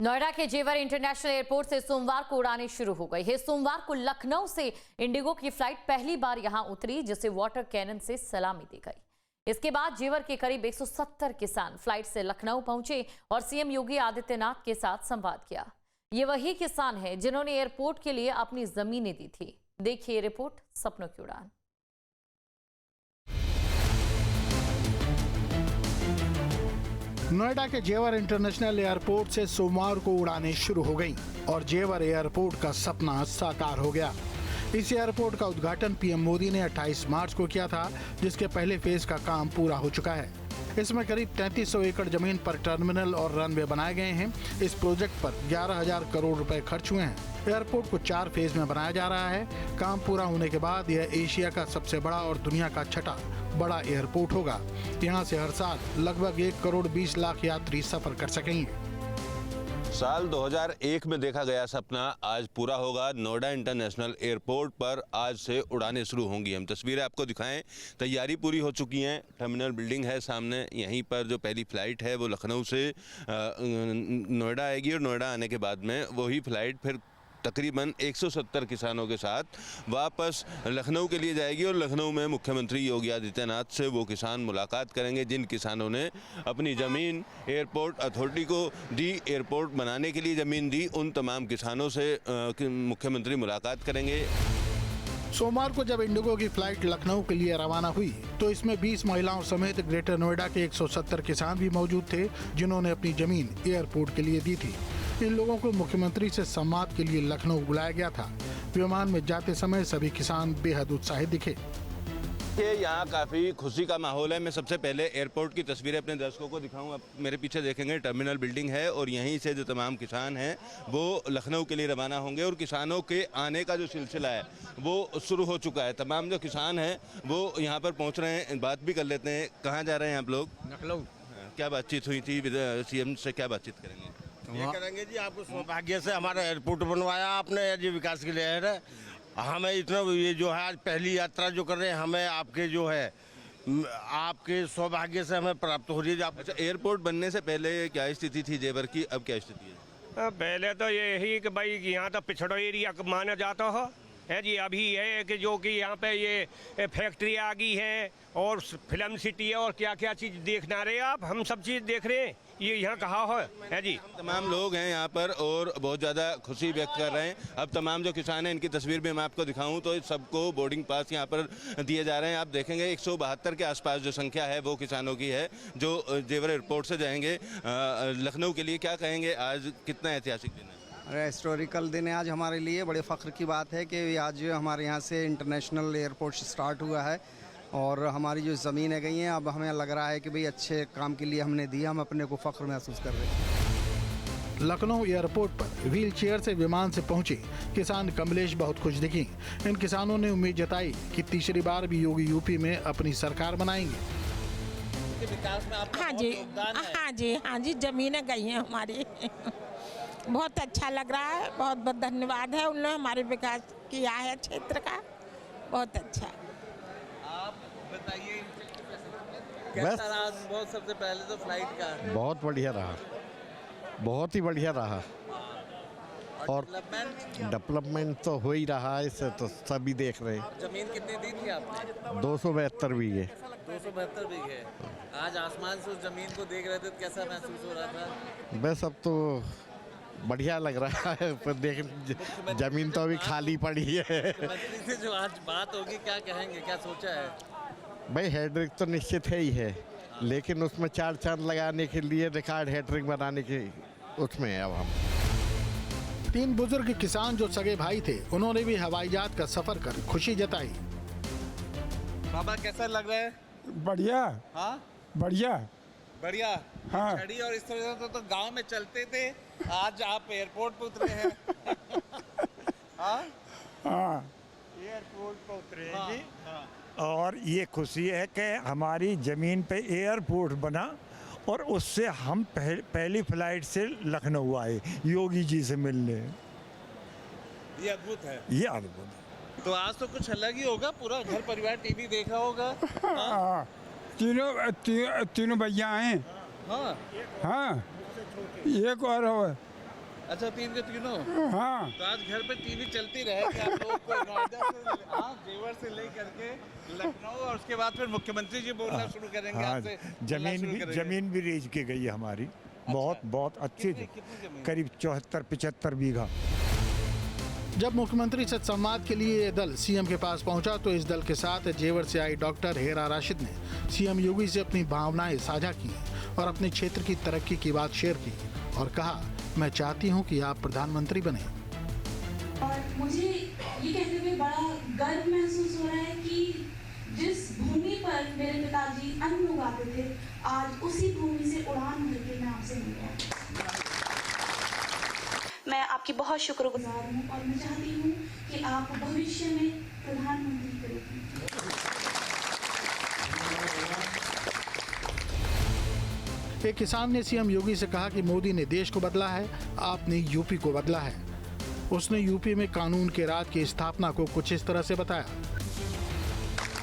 नोएडा के जेवर international airport से सोमवार को उड़ानें शुरू हो गई है। सोमवार को लखनऊ से इंडिगो की फ्लाइट पहली बार यहां उतरी, जिसे वाटर कैनन से सलामी दी गई। इसके बाद जेवर के करीब 170 किसान फ्लाइट से लखनऊ पहुंचे और सीएम योगी आदित्यनाथ के साथ संवाद किया। ये वही किसान हैं जिन्होंने एयरपोर्ट के लिए अपनी जमीनें दी थी। देखिए रिपोर्ट सपनों की उड़ान। नोएडा के जेवर इंटरनेशनल एयरपोर्ट से सोमवार को उड़ानें शुरू हो गईं और जेवर एयरपोर्ट का सपना साकार हो गया। इस एयरपोर्ट का उद्घाटन पीएम मोदी ने 28 मार्च को किया था, जिसके पहले फेज का काम पूरा हो चुका है। इसमें करीब 3300 एकड़ जमीन पर टर्मिनल और रनवे बनाए गए हैं। इस प्रोजेक्ट पर 11,000 करोड़ रुपए खर्च हुए हैं। एयरपोर्ट को 4 फेज में बनाया जा रहा है। काम पूरा होने के बाद यह एशिया का सबसे बड़ा और दुनिया का छठा बड़ा एयरपोर्ट होगा। यहाँ से हर साल लगभग 1 करोड़ 20 लाख यात्री सफर कर सकेंगे। साल 2001 में देखा गया सपना आज पूरा होगा। नोएडा इंटरनेशनल एयरपोर्ट पर आज से उड़ानें शुरू होंगी। हम तस्वीरें आपको दिखाएं। तैयारी पूरी हो चुकी है। टर्मिनल बिल्डिंग है सामने। यहीं पर जो पहली फ़्लाइट है वो लखनऊ से नोएडा आएगी और नोएडा आने के बाद में वही फ़्लाइट फिर तकरीबन 170 किसानों के साथ वापस लखनऊ के लिए जाएगी और लखनऊ में मुख्यमंत्री योगी आदित्यनाथ से वो किसान मुलाकात करेंगे जिन किसानों ने अपनी ज़मीन एयरपोर्ट अथॉरिटी को दी, एयरपोर्ट बनाने के लिए ज़मीन दी। उन तमाम किसानों से मुख्यमंत्री मुलाकात करेंगे। सोमवार को जब इंडिगो की फ्लाइट लखनऊ के लिए रवाना हुई तो इसमें 20 महिलाओं समेत ग्रेटर नोएडा के 170 किसान भी मौजूद थे, जिन्होंने अपनी जमीन एयरपोर्ट के लिए दी थी। इन लोगों को मुख्यमंत्री से संवाद के लिए लखनऊ बुलाया गया था। विमान में जाते समय सभी किसान बेहद उत्साहित दिखे। यहाँ काफ़ी खुशी का माहौल है। मैं सबसे पहले एयरपोर्ट की तस्वीरें अपने दर्शकों को दिखाऊं। आप मेरे पीछे देखेंगे टर्मिनल बिल्डिंग है और यहीं से जो तमाम किसान हैं वो लखनऊ के लिए रवाना होंगे और किसानों के आने का जो सिलसिला है वो शुरू हो चुका है। तमाम जो किसान हैं वो यहाँ पर पहुँच रहे हैं। बात भी कर लेते हैं। कहाँ जा रहे हैं आप लोग? लखनऊ। क्या बातचीत हुई थी सीएम से? क्या बातचीत करेंगे? ये करेंगे जी, आपको सौभाग्य से हमारा एयरपोर्ट बनवाया आपने, जी विकास के लिए है। हमें इतना ये जो है आज पहली यात्रा जो कर रहे हैं, हमें आपके जो है आपके सौभाग्य से हमें प्राप्त हो रही है। अच्छा, एयरपोर्ट बनने से पहले क्या स्थिति थी जेवर की, अब क्या स्थिति है? पहले तो यही कि भाई यहाँ तो पिछड़ा एरिया माना जाता है जी। अभी है कि जो कि यहाँ पे ये फैक्ट्री आ गई है और फिल्म सिटी है और क्या क्या चीज़ देखना रहे आप। हम सब चीज़ देख रहे हैं। ये यहाँ कहाँ है जी। तमाम लोग हैं यहाँ पर और बहुत ज़्यादा खुशी व्यक्त कर रहे हैं। अब तमाम जो किसान हैं इनकी तस्वीर भी मैं आपको दिखाऊं तो सबको बोर्डिंग पास यहाँ पर दिए जा रहे हैं। आप देखेंगे 172 के आसपास जो संख्या है वो किसानों की है जो जेवर एयरपोर्ट से जाएंगे लखनऊ के लिए। क्या कहेंगे, आज कितना ऐतिहासिक दिन है? अरे हिस्टोरिकल दिन है आज हमारे लिए। बड़े फ़ख्र की बात है कि आज हमारे यहाँ से इंटरनेशनल एयरपोर्ट स्टार्ट हुआ है और हमारी जो ज़मीनें गई हैं अब हमें लग रहा है कि भाई अच्छे काम के लिए हमने दिया। हम अपने को फ़ख्र महसूस कर रहे हैं। लखनऊ एयरपोर्ट पर व्हील चेयर से विमान से पहुंचे किसान कमलेश बहुत खुश दिखी। इन किसानों ने उम्मीद जताई कि तीसरी बार भी योगी यूपी में अपनी सरकार बनाएंगे। विकास में आपका हाँ जी जमीनें गई हैं हमारी। बहुत अच्छा लग रहा है। बहुत बहुत धन्यवाद है उन्होंने हमारे विकास किया है क्षेत्र का। बहुत अच्छा। आप बताइए कैसा रहा अनुभव? सबसे पहले तो फ्लाइट का बहुत बढ़िया रहा, बहुत ही बढ़िया रहा। और डेवलपमेंट तो हो ही रहा है, इसे तो सभी देख रहे हैं। जमीन कितनी दी थी आपने? 272 बीघे। 272 बीघे। आज आसमान से उस जमीन को देख रहे थे तो कैसा महसूस हो रहा था? बस अब तो बढ़िया लग रहा है। पर देख जमीन तो अभी खाली पड़ी है। मुख्यमंत्री से जो आज बात होगी क्या कहेंगे, क्या सोचा है? भाई हैट्रिक तो निश्चित है ही है, लेकिन उसमें 4 चांद लगाने के लिए रिकॉर्ड हैट्रिक बनाने के उसमें है अब हम। 3 बुजुर्ग किसान जो सगे भाई थे उन्होंने भी हवाई जहाज का सफर कर खुशी जताई। बाबा कैसा लग रहा है? बढ़िया। हाँ बढ़िया बढ़िया। हाँ। छड़ी और इस तरह से तो गांव में चलते थे, आज आप एयरपोर्ट पर उतरे हैं। हाँ एयरपोर्ट पर उतरे हैं हाँ, जी। हाँ। और ये खुशी है कि हमारी ज़मीन पे एयरपोर्ट बना और उससे हम पहली फ्लाइट से लखनऊ आए योगी जी से मिलने। ये अद्भुत है। ये अद्भुत। तो आज तो कुछ अलग ही होगा। पूरा घर परिवार टीवी देखा होगा। हाँ तीनों भैया हैं। हाँ हाँ एक और अच्छा 3 के तीनों। हाँ तो आज घर पे टीवी चलती रहे कि आप लोग को नोएडा से जेवर से लेकर के लखनऊ और उसके बाद फिर मुख्यमंत्री जी बोलना शुरू करेंगे हाँ, आपसे बोलना जमीन शुरू भी करेंगे। जमीन भी रीज की गई है हमारी, बहुत अच्छी थी, कितनी जमीन? करीब 74-75 बीघा। जब मुख्यमंत्री से संवाद के लिए ये दल सीएम के पास पहुंचा तो इस दल के साथ जेवर से आई डॉक्टर हेरा राशिद ने सीएम योगी से अपनी भावनाएं साझा की और अपने क्षेत्र की तरक्की की बात शेयर की और कहा, मैं चाहती हूं कि आप प्रधानमंत्री बने। और मुझे ये कहते हुए बड़ा गर्व महसूस हो रहा है कि जिस भूमि पर मेरे पिताजी अन्न उगाते थे, आज उसी भूमि से उड़ान भर के मैं आपसे मिल गया। मैं आपकी बहुत शुक्रगुजार हूँ और मैं चाहती हूँ कि आप भविष्य में प्रधानमंत्री करेंगे। एक किसान ने सीएम योगी से कहा कि मोदी ने देश को बदला है, आपने यूपी को बदला है। उसने यूपी में कानून के राज की स्थापना को कुछ इस तरह से बताया।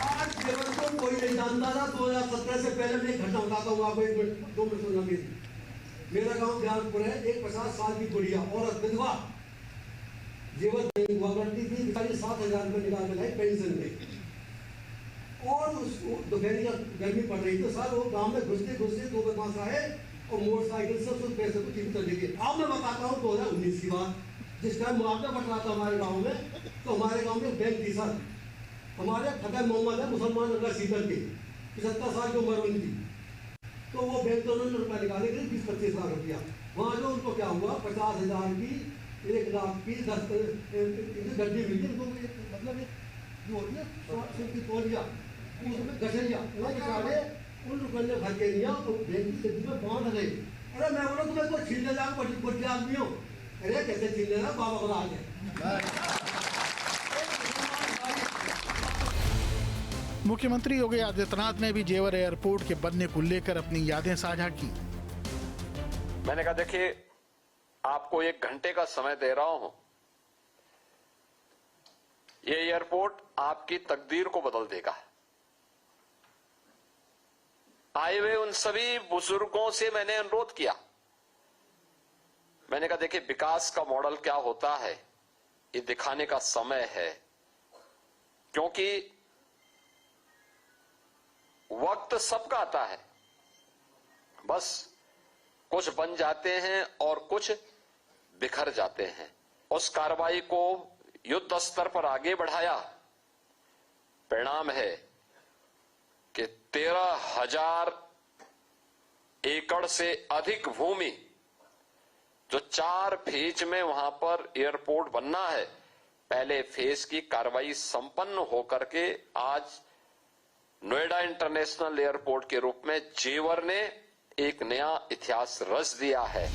आज जेवर को कोई नहीं जानता था। 2017 से पहले मैं घटना बताता हूँ आपको, 2 मिनट सुनना मेरी। मेरा गांव ज्ञानपुर है, एक 50 साल की बुढ़िया औरत विधवा जेवर नहीं हुआ करती थी, बेचारी 7,000 रुपये निकाल के लाई पेंशन में। और उसको दोपहर का गर्मी पड़ रही थी, साल वो गांव में घुसते 2 बदमाश आए और मोटरसाइकिल से उस पैसे को चीन कर लेंगे। अब मैं बताता हूँ 2019 की बात, जिस टाइम मुआवजा बट रहा था हमारे गाँव में, तो हमारे गाँव में बैंक थी सर, हमारे फतेह मोहम्मद है, मुसलमान नगर सीकर के, 75 साल की उम्र उनकी। तो वो बैंक तो उन्होंने रुपया निकाले थे 20-25 लाख रुपया। वहाँ जो उनको क्या हुआ, 50,000 की, 1 लाख की 10 गड्डी मिली, उनको मतलब जो होती है की तोलिया, उसमें गठरिया बेचारे उन रुपये ने भर के दिया तो बैंक की गड्डी में बांध गए। अरे मैं बोला तुम्हें कोई छीन ले जाओ, बड़ी आदमी हो। अरे कैसे छीन लेना, बाबा बना गए। मुख्यमंत्री योगी आदित्यनाथ ने भी जेवर एयरपोर्ट के बनने को लेकर अपनी यादें साझा की। मैंने कहा, देखिए आपको 1 घंटे का समय दे रहा हूं, ये एयरपोर्ट आपकी तकदीर को बदल देगा। आए हुए उन सभी बुजुर्गों से मैंने अनुरोध किया, मैंने कहा देखिए विकास का मॉडल क्या होता है ये दिखाने का समय है, क्योंकि वक्त सबका आता है, बस कुछ बन जाते हैं और कुछ बिखर जाते हैं। उस कार्रवाई को युद्ध स्तर पर आगे बढ़ाया, परिणाम है कि 13,000 एकड़ से अधिक भूमि जो 4 फेज में वहां पर एयरपोर्ट बनना है, पहले फेज की कार्रवाई संपन्न होकर के आज नोएडा इंटरनेशनल एयरपोर्ट के रूप में जेवर ने एक नया इतिहास रच दिया है।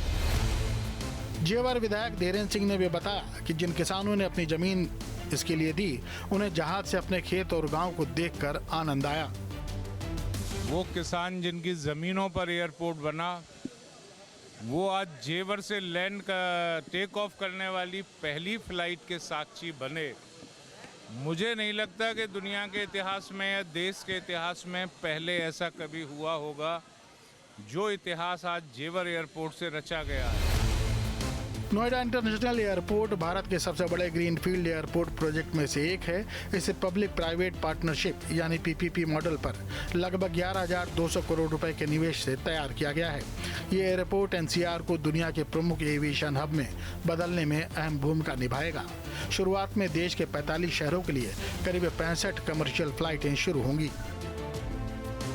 जेवर विधायक धीरेन्द्र सिंह ने भी बताया कि जिन किसानों ने अपनी जमीन इसके लिए दी, उन्हें जहाज से अपने खेत और गांव को देखकर आनंद आया। वो किसान जिनकी जमीनों पर एयरपोर्ट बना, वो आज जेवर से लैंड का टेक ऑफ करने वाली पहली फ्लाइट के साक्षी बने। मुझे नहीं लगता कि दुनिया के इतिहास में या देश के इतिहास में पहले ऐसा कभी हुआ होगा, जो इतिहास आज जेवर एयरपोर्ट से रचा गया है। नोएडा इंटरनेशनल एयरपोर्ट भारत के सबसे बड़े ग्रीनफील्ड एयरपोर्ट प्रोजेक्ट में से एक है। इसे पब्लिक प्राइवेट पार्टनरशिप यानी पीपीपी मॉडल पर लगभग 11,200 करोड़ रुपए के निवेश से तैयार किया गया है। ये एयरपोर्ट एनसीआर को दुनिया के प्रमुख एविएशन हब में बदलने में अहम भूमिका निभाएगा। शुरुआत में देश के 45 शहरों के लिए करीब 65 कमर्शियल फ्लाइटें शुरू होंगी।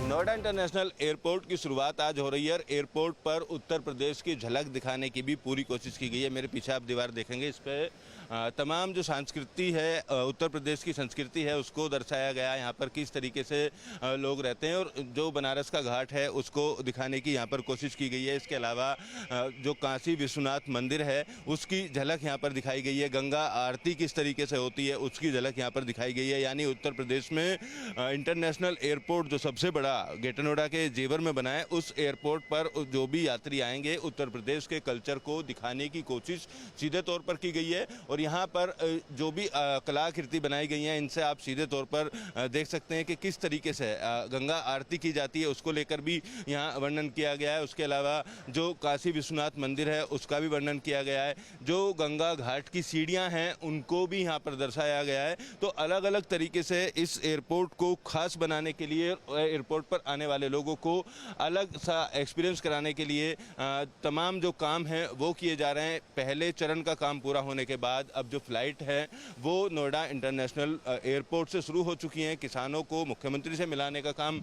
नोएडा इंटरनेशनल एयरपोर्ट की शुरुआत आज हो रही है। एयरपोर्ट पर उत्तर प्रदेश की झलक दिखाने की भी पूरी कोशिश की गई है। मेरे पीछे आप दीवार देखेंगे, इस पे तमाम जो संस्कृति है, उत्तर प्रदेश की संस्कृति है, उसको दर्शाया गया है। यहाँ पर किस तरीके से लोग रहते हैं और जो बनारस का घाट है उसको दिखाने की यहाँ पर कोशिश की गई है। इसके अलावा जो काशी विश्वनाथ मंदिर है उसकी झलक यहाँ पर दिखाई गई है। गंगा आरती किस तरीके से होती है उसकी झलक यहाँ पर दिखाई गई है। यानी उत्तर प्रदेश में इंटरनेशनल एयरपोर्ट जो सबसे बड़ा ग्रेटर नोएडा के जेवर में बना है, उस एयरपोर्ट पर जो भी यात्री आएंगे उत्तर प्रदेश के कल्चर को दिखाने की कोशिश सीधे तौर पर की गई है। और यहाँ पर जो भी कलाकृति बनाई गई हैं, इनसे आप सीधे तौर पर देख सकते हैं कि किस तरीके से गंगा आरती की जाती है, उसको लेकर भी यहाँ वर्णन किया गया है। उसके अलावा जो काशी विश्वनाथ मंदिर है उसका भी वर्णन किया गया है, जो गंगा घाट की सीढ़ियाँ हैं उनको भी यहाँ पर दर्शाया गया है। तो अलग अलग तरीके से इस एयरपोर्ट को खास बनाने के लिए, एयरपोर्ट पर आने वाले लोगों को अलग सा एक्सपीरियंस कराने के लिए तमाम जो काम हैं वो किए जा रहे हैं। पहले चरण का काम पूरा होने के बाद अब जो फ्लाइट है वो नोएडा इंटरनेशनल एयरपोर्ट से शुरू हो चुकी हैं। किसानों को मुख्यमंत्री से मिलाने का काम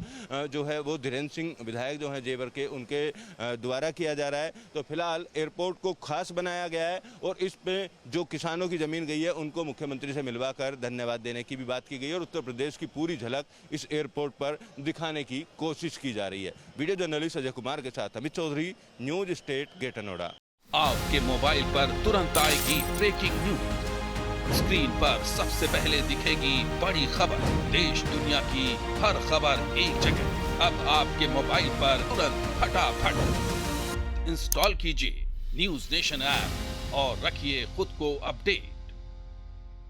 जो है वो धीरेन्द्र सिंह विधायक जो हैं जेवर के, उनके द्वारा किया जा रहा है। तो फिलहाल एयरपोर्ट को खास बनाया गया है और इस पे जो किसानों की जमीन गई है उनको मुख्यमंत्री से मिलवाकर धन्यवाद देने की भी बात की गई है और उत्तर प्रदेश की पूरी झलक इस एयरपोर्ट पर दिखाने की कोशिश की जा रही है। वीडियो जर्नलिस्ट अजय कुमार के साथ Amit Chaudhary, news state Greater Noida. आपके मोबाइल पर तुरंत आएगी ब्रेकिंग न्यूज। स्क्रीन पर सबसे पहले दिखेगी बड़ी खबर, देश दुनिया की हर खबर एक जगह। अब आपके मोबाइल पर तुरंत फटाफट इंस्टॉल कीजिए न्यूज नेशन ऐप और रखिए खुद को अपडेट।